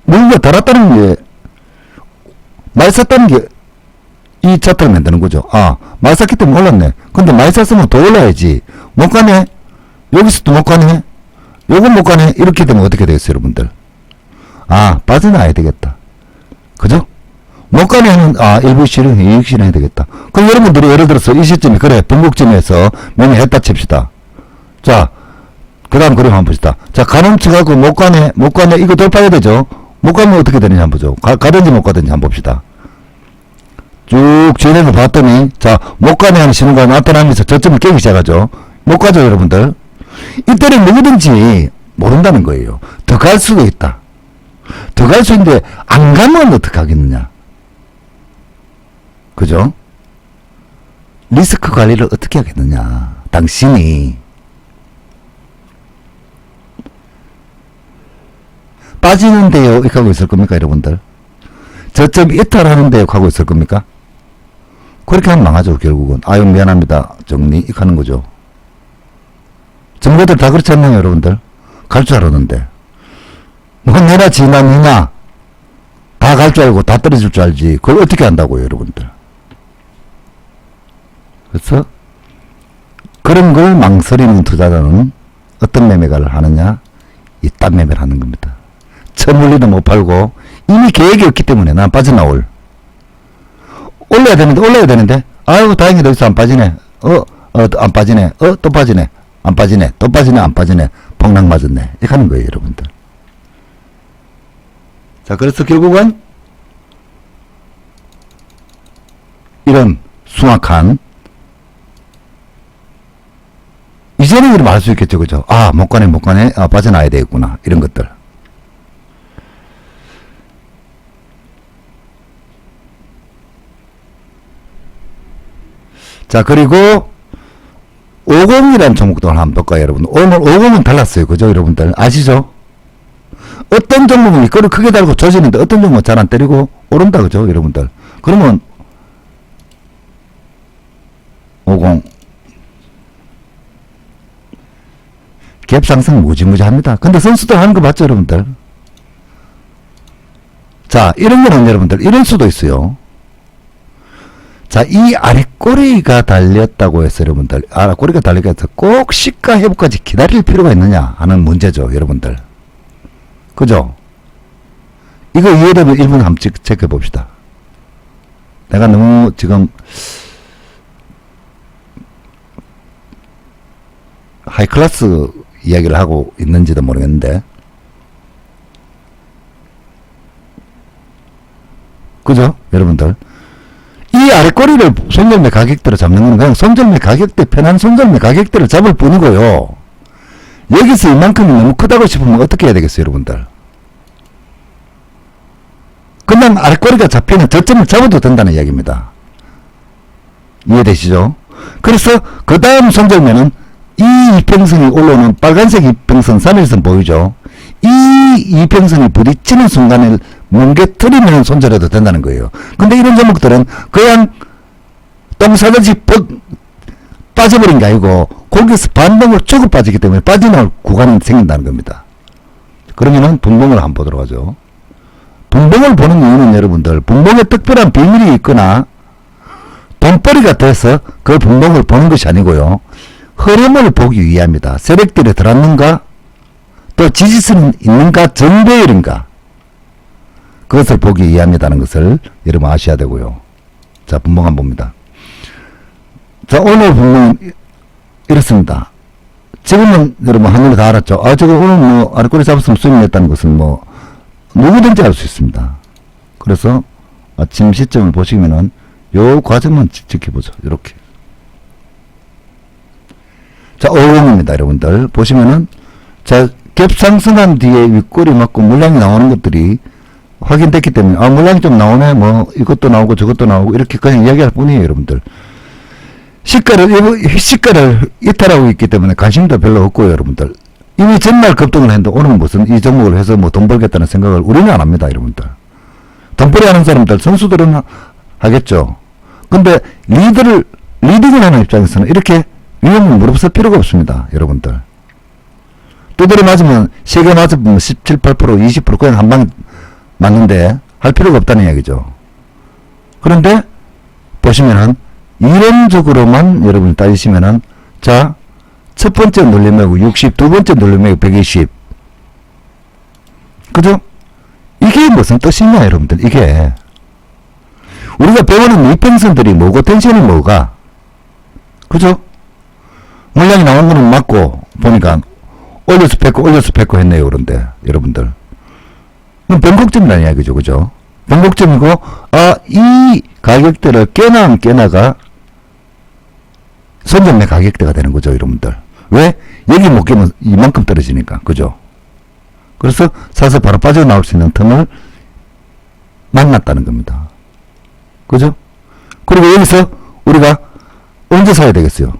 누군가 달았다는 게, 많이 샀다는 게 이 차트를 만드는 거죠. 많이 샀기 때문에 올랐네. 근데 많이 샀으면 더 올라야지. 못 가네. 여기서도 못 가네. 요건 못 가네. 이렇게 되면 어떻게 되겠어요, 여러분들? 빠져나와야 되겠다. 그죠? 못 가네 하면, 일부 실현, 이익 실현해야 되겠다. 그럼 여러분들이 예를 들어서 이 시점에, 그래, 분국점에서 매매했다 칩시다. 자, 그 다음 그림 한번 봅시다. 자, 가는 척하고 못 가네, 이거 돌파해야 되죠? 못 가면 어떻게 되는지 한번 보죠. 가든지 못 가든지 한번 봅시다. 쭉 진행을 봤더니, 자, 못 가네 하는 신호가 나타나면서 저점을 깨기 시작하죠. 못 가죠, 여러분들? 이때는 누구든지 모른다는 거예요. 더 갈 수도 있다. 더 갈 수 있는데, 안 가면 어떡하겠느냐. 그죠? 리스크 관리를 어떻게 하겠느냐. 당신이. 빠지는 데요, 이렇게 하고 있을 겁니까, 여러분들? 저점 이탈하는 데요, 하고 있을 겁니까? 그렇게 하면 망하죠, 결국은. 아유, 미안합니다. 정리, 이렇게 하는 거죠. 정보들 다 그렇지 않나요, 여러분들? 갈 줄 알았는데. 뭐, 내나 지나니나, 다 갈 줄 알고 다 떨어질 줄 알지. 그걸 어떻게 한다고요, 여러분들? 그래서, 그런 걸 망설이는 투자자는 어떤 매매를 하느냐? 이딴 매매를 하는 겁니다. 처물리도 못 팔고, 이미 계획이 없기 때문에 난 빠져나올. 올라야 되는데, 아이고, 다행히도 여기서 안 빠지네. 안 빠지네. 또 빠지네. 안 빠지네. 또 빠지네. 안 빠지네. 폭락 맞았네. 이렇게 하는 거예요, 여러분들. 자, 그래서 결국은 이런 숭악한 이제는 이러면 알 수 있겠죠. 그죠? 아, 못 가네, 못 가네. 아, 빠져나야 되겠구나. 이런 것들. 자, 그리고 50이라는 종목도 한번 볼까요, 여러분? 오늘 50은 달랐어요. 그죠, 여러분들? 아시죠? 어떤 종목은 이거를 크게 달고 조지는데 어떤 종목은 잘 안 때리고 오른다. 그죠, 여러분들? 그러면 50 갭 상승 무지무지합니다. 근데 선수들 하는 거 봤죠, 여러분들? 자, 이런 거는 여러분들 이럴 수도 있어요. 자, 이 아랫꼬리가 달렸다고 해서 여러분들, 아랫꼬리가 달리게 해서 꼭 시가 회복까지 기다릴 필요가 있느냐 하는 문제죠, 여러분들. 그죠? 이거 이해되면 1분 한번 체크해 봅시다. 내가 너무 지금 하이클래스 이야기를 하고 있는지도 모르겠는데, 그죠? 여러분들. 이 아랫꼬리를 손절매 가격대로 잡는 건 그냥 손절매 가격대, 편한 손절매 가격대를 잡을 뿐이고요. 여기서 이만큼이 너무 크다고 싶으면 어떻게 해야 되겠어요, 여러분들? 그냥 아랫꼬리가 잡히는 저점을 잡아도 된다는 이야기입니다. 이해되시죠? 그래서 그 다음 손절매는 이 이평선이 올라오는 빨간색 이평선 3일선 보이죠? 이 이평선이 부딪히는 순간에 뭉개뜨리면 손절해도 된다는 거예요. 근데 이런 종목들은 그냥 똥사듯이 빠져버린 게 아니고 거기서 반동을 주고 빠지기 때문에 빠져나올 구간이 생긴다는 겁니다. 그러면은 분봉을 한번 보도록 하죠. 분봉을 보는 이유는 여러분들, 분봉에 특별한 비밀이 있거나 돈벌이가 돼서 그 분봉을 보는 것이 아니고요. 흐름을 보기 위함이다. 세력들이 들었는가? 또 지지선이 있는가? 정배율인가? 그것을 보기 위함이다는 것을 여러분 아셔야 되고요. 자, 분봉 한번 봅니다. 자, 오늘 분봉은 이렇습니다. 지금은 여러분 한눈에 다 알았죠? 아, 저거 오늘 뭐 아랫꼬리 잡았으면 수익 냈다는 것은 뭐 누구든지 알 수 있습니다. 그래서 아침 시점을 보시면은 요 과정만 지켜보죠. 이렇게. 자, 50입니다, 여러분들. 보시면은, 자, 갭 상승한 뒤에 윗꼬리 맞고 물량이 나오는 것들이 확인됐기 때문에, 아, 물량이 좀 나오네, 뭐, 이것도 나오고 저것도 나오고, 이렇게 그냥 이야기할 뿐이에요, 여러분들. 시가를 이탈하고 있기 때문에 관심도 별로 없고요, 여러분들. 이미 전날 급등을 했는데, 오늘은 무슨 이 종목을 해서 뭐 돈 벌겠다는 생각을 우리는 안 합니다, 여러분들. 돈벌이 하는 사람들, 선수들은 하겠죠. 근데 리딩을 하는 입장에서는 이렇게 위험을 무릅쓸 필요가 없습니다, 여러분들. 두드려 맞으면, 3개 맞으면 17, 8%, 20% 그냥 한 방 맞는데 할 필요가 없다는 이야기죠. 그런데 보시면은 이론적으로만 여러분이 따지시면은, 자, 첫 번째 눌림매고 60, 두 번째 눌림매고 120. 그죠? 이게 무슨 뜻이냐, 여러분들, 이게. 우리가 배우는 이평선들이 뭐고, 텐션이 뭐가? 그죠? 물량이 나온 거는 맞고, 보니까, 올려서 뺐고 했네요, 그런데, 여러분들. 변곡점이라는 이야기죠, 그죠? 변곡점이고, 아, 이 가격대를 깨나 안 깨나가 손절매 가격대가 되는 거죠, 여러분들. 왜? 여기 못 깨면 이만큼 떨어지니까, 그죠? 그래서 사서 바로 빠져나올 수 있는 틈을 만났다는 겁니다. 그죠? 그리고 여기서 우리가 언제 사야 되겠어요?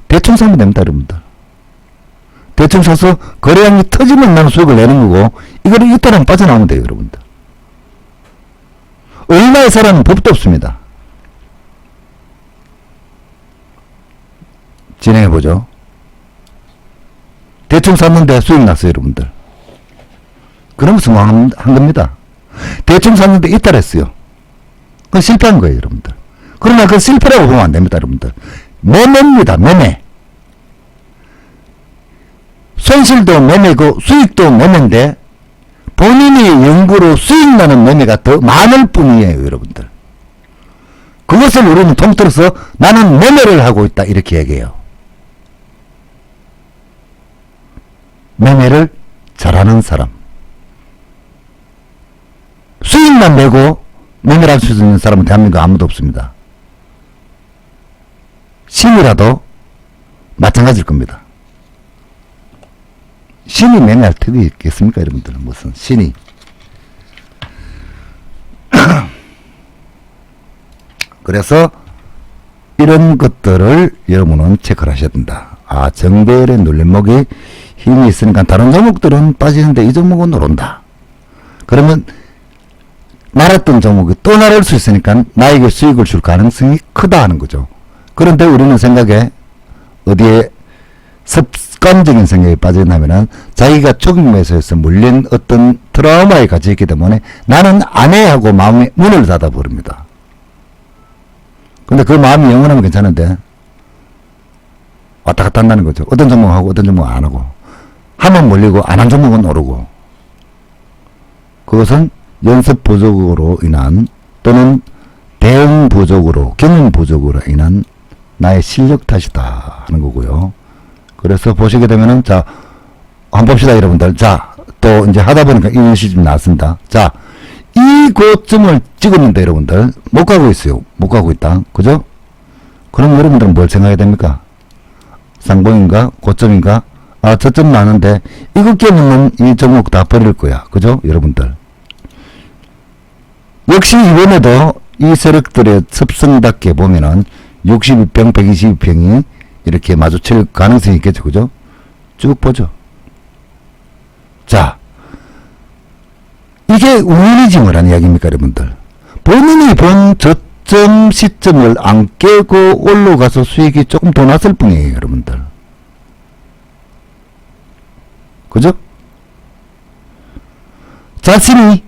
대충 사면 됩니다, 여러분들. 대충 사서 거래량이 터지면 나는 수익을 내는 거고, 이거를 이따랑 빠져나오면 돼요, 여러분들. 얼마에 사라는 법도 없습니다. 진행해보죠. 대충 샀는데 수익 났어요, 여러분들. 그러면 성공한 겁니다. 대충 샀는데 이탈했어요. 그건 실패한 거예요, 여러분들. 그러나 그 실패라고 보면 안 됩니다, 여러분들. 매매입니다, 매매. 손실도 매매고 수익도 매매인데 본인이 연구로 수익 나는 매매가 더 많을 뿐이에요, 여러분들. 그것을 우리는 통틀어서 나는 매매를 하고 있다, 이렇게 얘기해요. 매매를 잘하는 사람. 수익만 내고 매매를 할 수 있는 사람은 대한민국에 아무도 없습니다. 신이라도 마찬가지일 겁니다. 신이 매매할 틈이 있겠습니까, 여러분들? 무슨 신이. 그래서 이런 것들을 여러분은 체크를 하셔야 된다. 아, 정배열의 눌림목이 힘이 있으니까 다른 종목들은 빠지는데 이 종목은 오른다. 그러면 날았던 종목이 또 날을 수 있으니까 나에게 수익을 줄 가능성이 크다 하는 거죠. 그런데 우리는 생각에 어디에 습관적인 생각이 빠져나면은 자기가 초기 매수에서 물린 어떤 트라우마에 갇혀있기 때문에 나는 안 해 하고 마음에 문을 닫아 버립니다. 근데 그 마음이 영원하면 괜찮은데 왔다 갔다 한다는 거죠. 어떤 종목 하고 어떤 종목 안 하고 하면 몰리고 안 한 종목은 오르고, 그것은 연습 부족으로 인한 또는 대응 부족으로 경험 부족으로 인한 나의 실력 탓이다 하는 거고요. 그래서 보시게 되면은 자 한번 봅시다 여러분들. 자 또 이제 하다 보니까 이런 시점이 나왔습니다. 자 이 고점을 찍었는데 여러분들 못 가고 있어요. 못 가고 있다. 그죠? 그럼 여러분들은 뭘 생각해야 됩니까? 상봉인가? 고점인가? 아, 저점 나는데 이거 깨면 이 종목 다 버릴 거야. 그죠? 여러분들. 역시 이번에도 이 세력들의 습성답게 보면은 62평, 122평이 이렇게 마주칠 가능성이 있겠죠. 그죠? 쭉 보죠. 자, 이게 우연이지 뭐란 이야기입니까, 여러분들? 본인이 본 저점 시점을 안 깨고 올라가서 수익이 조금 더 났을 뿐이에요, 여러분들. 그죠? 자신이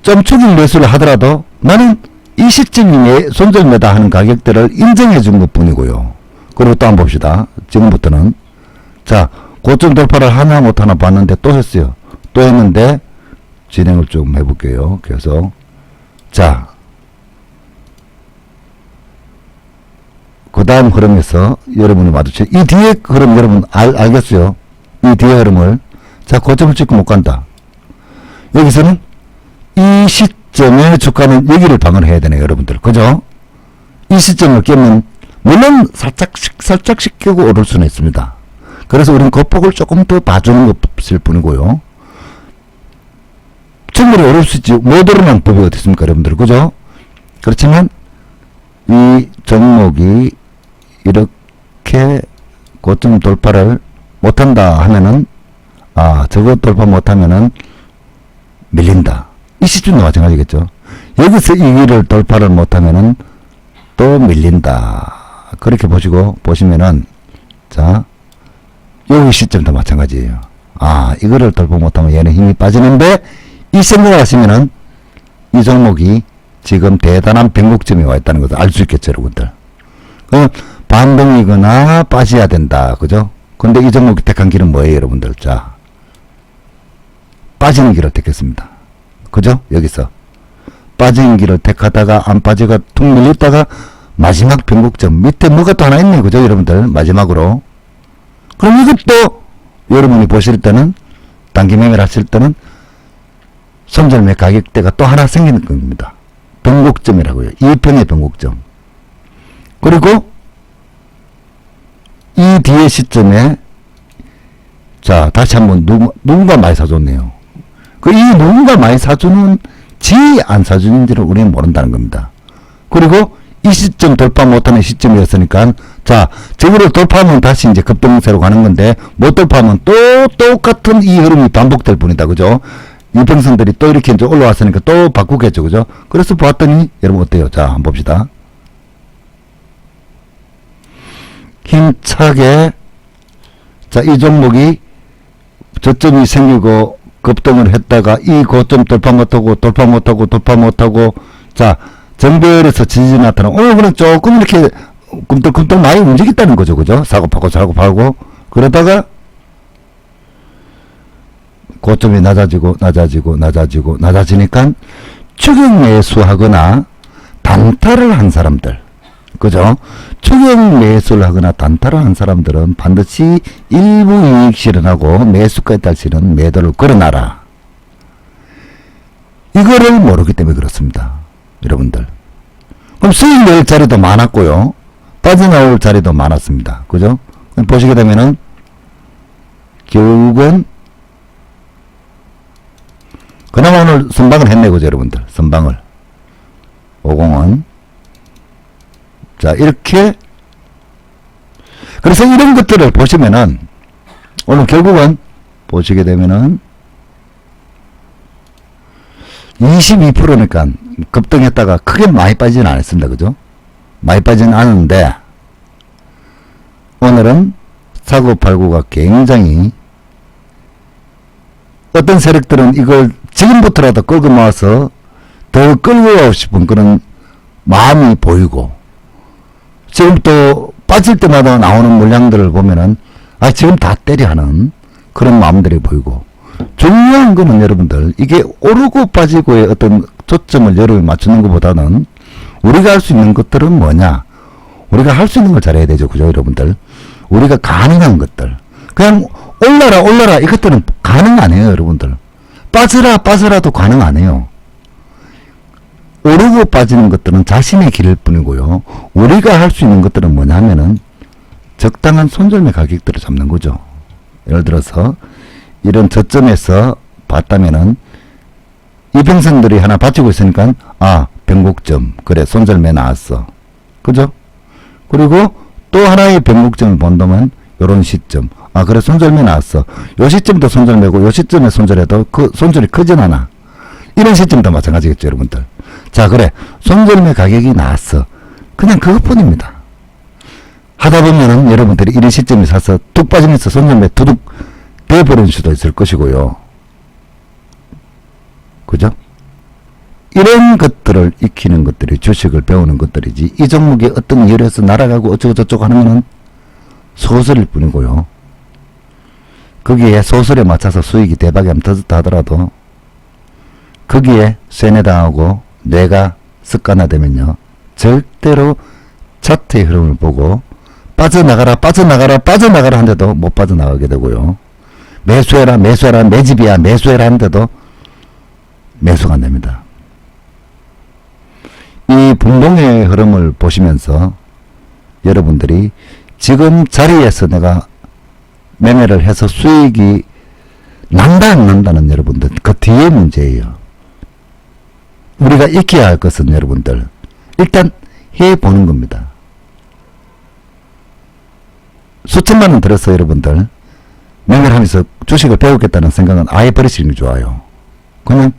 점축일 매수를 하더라도 나는 이 시점에 손절매다 하는 가격들을 인정해 준 것 뿐이고요. 그리고 또 한번 봅시다. 지금부터는. 자, 고점 돌파를 하나 못하나 봤는데 또 했어요. 또 했는데 진행을 좀 해볼게요. 그래서 자, 그 다음 흐름에서 여러분이 마주쳐 이 뒤에 흐름 여러분 알겠어요? 이 뒤에 흐름을. 자, 고점을 찍고 못 간다. 여기서는 이 시점에 주가는 여기를 방어해야 되네요, 여러분들. 그죠? 이 시점을 깨면 물론 살짝씩 깨고 오를 수는 있습니다. 그래서 우리는 그 폭을 조금 더 봐주는 것일 뿐이고요. 충분히 오를 수 있지. 못 오르는 법이 어디 있습니까, 여러분들. 그죠? 그렇지만 이 종목이 이렇게 고점 돌파를 못한다 하면은, 아, 저거 돌파 못하면은 밀린다. 이 시점도 마찬가지겠죠. 여기서 이 길을 돌파를 못하면은 또 밀린다. 그렇게 보시면은, 자, 여기 시점도 마찬가지예요. 아, 이거를 돌파 못하면 얘는 힘이 빠지는데, 이 생각을 하시면은 이 종목이 지금 대단한 변곡점에 와 있다는 것을 알 수 있겠죠, 여러분들. 그럼 반등이거나 빠져야 된다. 그죠? 근데 이 종목이 택한 길은 뭐예요, 여러분들? 자, 빠지는 길을 택했습니다. 그죠? 여기서 빠지는 길을 택하다가 안 빠지가 툭 밀렸다가 마지막 변곡점 밑에 뭐가 또 하나 있네. 그죠, 여러분들? 마지막으로. 그럼 이것도 여러분이 보실 때는 단기 매매를 하실 때는 손절매 가격대가 또 하나 생기는 겁니다. 변곡점이라고요. 2평의 변곡점. 그리고 이 뒤에 시점에 자, 다시 한번 누군가 많이 사줬네요. 이 누군가 많이 사주는 지 안 사주는지를 우리는 모른다는 겁니다. 그리고 이 시점 돌파 못하는 시점이었으니까 자, 저거를 돌파하면 다시 이제 급등세로 가는 건데 못 돌파하면 또 똑같은 이 흐름이 반복될 뿐이다. 그죠? 이평선들이 또 이렇게 이제 올라왔으니까 또 바꾸겠죠. 그죠? 그래서 보았더니 여러분 어때요? 자, 한번 봅시다. 힘차게 자, 이 종목이 저점이 생기고 급등을 했다가 이 고점 돌파 못하고 자, 정배열에서 지지 나타나고 오늘 그냥 조금 이렇게 꿈틀꿈틀 많이 움직였다는 거죠. 그죠? 사고파고 그러다가 고점이 낮아지니까 추격 매수하거나 단타를 한 사람들, 그죠? 추격 매수를 하거나 단타를 한 사람들은 반드시 일부 이익 실현하고 매수가에 따라 실현 매도를 걸어놔라. 이거를 모르기 때문에 그렇습니다. 여러분들. 그럼 수익 낼 자리도 많았고요. 빠져나올 자리도 많았습니다. 그죠? 보시게 되면은 결국은 그나마 오늘 선방을 했네, 그죠, 여러분들? 선방을. 50은. 자, 이렇게. 그래서 이런 것들을 보시면은, 오늘 결국은, 보시게 되면은, 22%니까 급등했다가 크게 많이 빠지진 않았습니다. 그죠? 많이 빠지진 않았는데, 오늘은 사고팔고가 굉장히, 어떤 세력들은 이걸 지금부터라도 끌고 모아서 더 끌고 가고 싶은 그런 마음이 보이고, 지금 또 빠질 때마다 나오는 물량들을 보면은, 아, 지금 다 때려 하는 그런 마음들이 보이고, 중요한 거는 여러분들, 이게 오르고 빠지고의 어떤 초점을 여러분 맞추는 것보다는 우리가 할 수 있는 것들은 뭐냐? 우리가 할 수 있는 걸 잘해야 되죠. 그죠, 여러분들? 우리가 가능한 것들. 그냥 올라라 이것들은 가능 안 해요, 여러분들. 빠져라도 가능 안 해요. 오르고 빠지는 것들은 자신의 길일 뿐이고요. 우리가 할 수 있는 것들은 뭐냐면은 적당한 손절매 가격들을 잡는 거죠. 예를 들어서 이런 저점에서 봤다면은 이평선들이 하나 받치고 있으니까 아, 변곡점, 그래, 손절매 나왔어. 그죠? 그리고 또 하나의 변곡점을 본다면 요런 시점, 아, 그래, 손절매 나왔어. 요 시점도 손절매고 요 시점에 손절해도 그 손절이 크진 않아. 이런 시점도 마찬가지겠죠, 여러분들. 자, 그래, 손절매 가격이 나왔어. 그냥 그것뿐입니다. 하다 보면은 여러분들이 이런 시점에 사서 툭 빠지면서 손절매 두둑 돼버릴 수도 있을 것이고요. 그죠? 이런 것들을 익히는 것들이 주식을 배우는 것들이지, 이 종목이 어떤 열에서 날아가고 어쩌고저쩌고 하면은 소설일 뿐이고요. 거기에 소설에 맞춰서 수익이 대박이 하면 터졌다 하더라도 거기에 쇠뇌당하고 뇌가 습관화되면요, 절대로 차트의 흐름을 보고 빠져나가라 하는데도 못 빠져나가게 되고요. 매수해라, 내 집이야, 매수해라 하는데도 매수가 안 됩니다. 이 분봉의 흐름을 보시면서 여러분들이 지금 자리에서 내가 매매를 해서 수익이 난다 안 난다는 여러분들 그 뒤에 문제예요. 우리가 익혀야 할 것은 여러분들 일단 해보는 겁니다. 수천만 원 들어서 여러분들 매매를 하면서 주식을 배우겠다는 생각은 아예 버리시는 게 좋아요. 그냥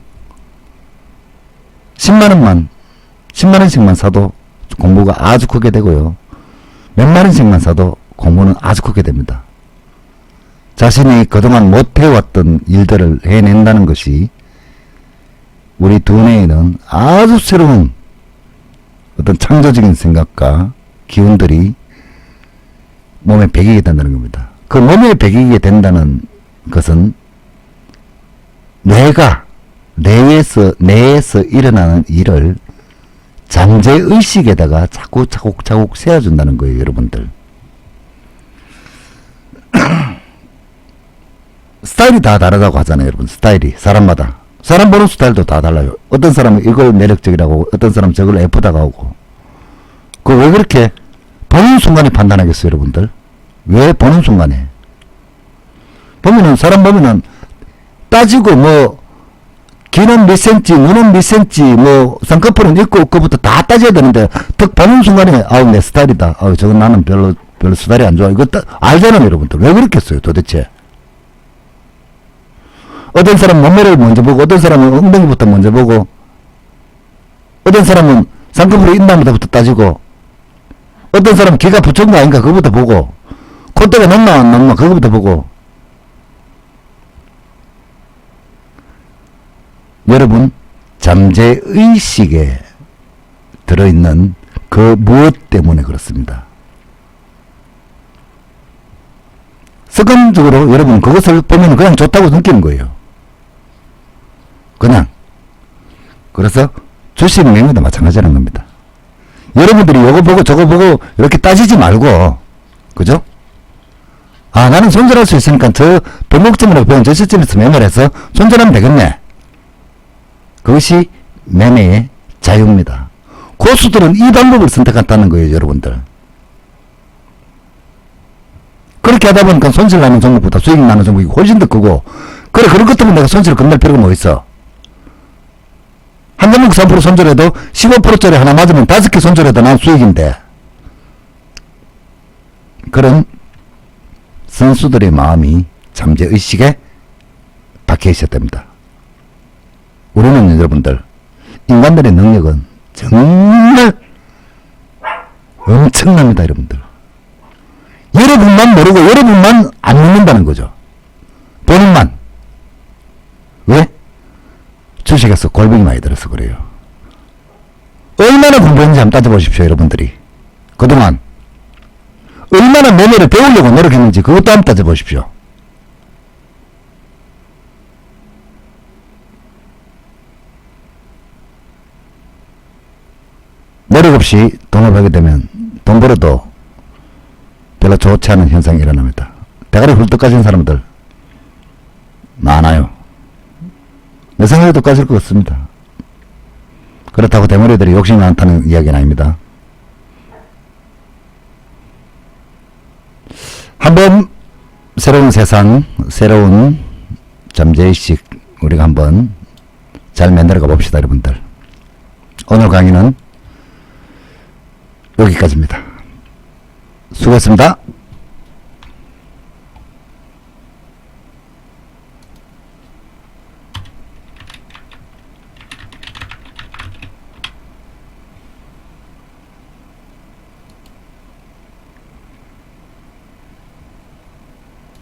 10만원씩만 사도 공부가 아주 크게 되고요. 몇만원씩만 사도 공부는 아주 크게 됩니다. 자신이 그동안 못 해왔던 일들을 해낸다는 것이 우리 두뇌에는 아주 새로운 어떤 창조적인 생각과 기운들이 몸에 배기게 된다는 겁니다. 그 몸에 배기게 된다는 것은 뇌에서 일어나는 일을 잠재의식에다가 자꾸 차곡차곡 세워준다는 거예요, 여러분들. 스타일이 다 다르다고 하잖아요, 여러분. 스타일이 사람마다. 사람 보는 스타일도 다 달라요. 어떤 사람은 이걸 매력적이라고 하고 어떤 사람은 저걸 예쁘다고 하고. 그 왜 그렇게 보는 순간에 판단하겠어요, 여러분들? 왜 보는 순간에? 보면은 사람 보면은 따지고 뭐 귀는 몇 센치, 눈은 몇 센치, 뭐 쌍꺼풀은 있고 없고부터 다 따져야 되는데 딱 보는 순간에 아우 내 스타일이다. 아우 저건 나는 별로 스타일이 안 좋아. 이거 알잖아요, 여러분들. 왜 그렇겠어요, 도대체? 어떤 사람은 몸매를 먼저 보고 어떤 사람은 엉덩이부터 먼저 보고 어떤 사람은 쌍꺼풀이 있나부터 따지고 어떤 사람은 귀가 부쩍은 거 아닌가 그거부터 보고 콧대가 높나 안 높나 그거부터 보고. 여러분 잠재의식에 들어있는 그 무엇 때문에 그렇습니다. 습관적으로 여러분 그것을 보면 그냥 좋다고 느끼는 거예요. 그냥. 그래서 주식 매매도 마찬가지라는 겁니다. 여러분들이 요거 보고 저거 보고 이렇게 따지지 말고, 그죠? 아, 나는 손절할 수 있으니까 저 변곡점으로 배운 저 시점에서 매매를 해서 손절하면 되겠네. 그것이 매매의 자유입니다. 고수들은 이 방법을 선택한다는 거예요, 여러분들. 그렇게 하다 보니까 손실 나는 종목보다 수익 나는 종목이 훨씬 더 크고, 그래, 그런 것 때문에 내가 손실을 겁낼 필요가 뭐 있어. 한 종목 3% 손절해도 15%짜리 하나 맞으면 5개 손절해도 난 수익인데. 그런 선수들의 마음이 잠재의식에 박혀 있었답니다. 우리는 여러분들, 인간들의 능력은 정말 엄청납니다, 여러분들. 여러분만 모르고 여러분만 안 믿는다는 거죠. 본인만. 왜? 주식에서 골병이 많이 들어서 그래요. 얼마나 공부했는지 한번 따져보십시오, 여러분들이. 그동안 얼마나 매매를 배우려고 노력했는지 그것도 한번 따져보십시오. 노력 없이 돈을 벌게 되면 돈 벌어도 별로 좋지 않은 현상이 일어납니다. 대가리 훌떡 까진 사람들 많아요. 내 생각에 똑같을 것 같습니다. 그렇다고 대머리들이 욕심이 많다는 이야기는 아닙니다. 한번 새로운 세상, 새로운 잠재의식 우리가 한번 잘 만들어가 봅시다, 여러분들. 오늘 강의는 여기까지입니다. 수고했습니다.